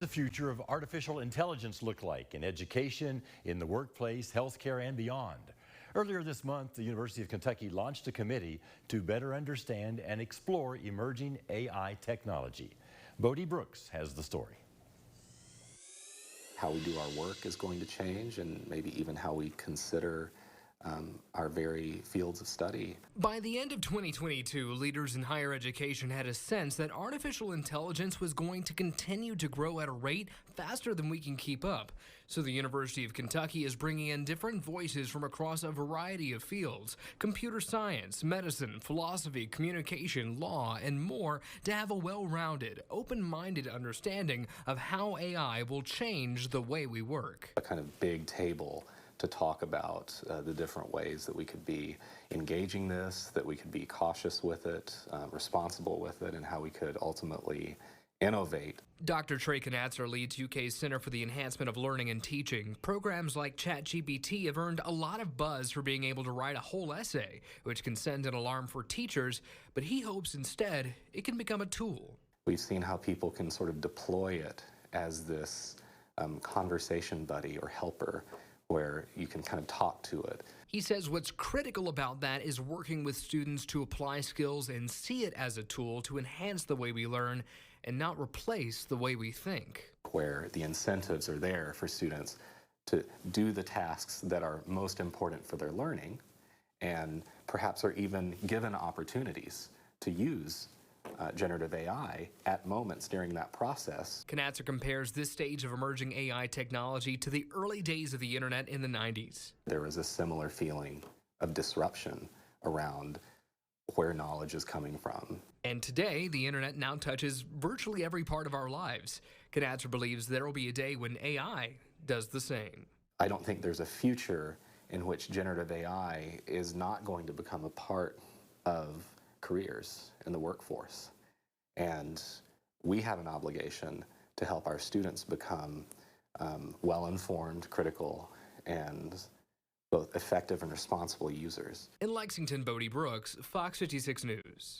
The future of artificial intelligence look like in education, in the workplace, healthcare, and beyond? Earlier this month, the University of Kentucky launched a committee to better understand and explore emerging AI technology. Bodie Brooks has the story. How we do our work is going to change, and maybe even how we consider our very fields of study. By the end of 2022, leaders in higher education had a sense that artificial intelligence was going to continue to grow at a rate faster than we can keep up. So the University of Kentucky is bringing in different voices from across a variety of fields: computer science, medicine, philosophy, communication, law, and more, to have a well-rounded, open-minded understanding of how AI will change the way we work. A kind of big table to talk about the different ways that we could be engaging this, that we could be cautious with it, responsible with it, and how we could ultimately innovate. Dr. Trey Knatzer leads UK's Center for the Enhancement of Learning and Teaching. Programs like ChatGPT have earned a lot of buzz for being able to write a whole essay, which can send an alarm for teachers, but he hopes instead it can become a tool. We've seen how people can sort of deploy it as this conversation buddy or helper, where you can kind of talk to it. He says what's critical about that is working with students to apply skills and see it as a tool to enhance the way we learn and not replace the way we think. Where the incentives are there for students to do the tasks that are most important for their learning, and perhaps are even given opportunities to use generative AI at moments during that process. Knatzer compares this stage of emerging AI technology to the early days of the internet in the 90s. There was a similar feeling of disruption around where knowledge is coming from. And today, the internet now touches virtually every part of our lives. Knatzer believes there will be a day when AI does the same. I don't think there's a future in which generative AI is not going to become a part of careers in the workforce. And we have an obligation to help our students become well-informed, critical, and both effective and responsible users. In Lexington, Bodie Brooks, Fox 56 News.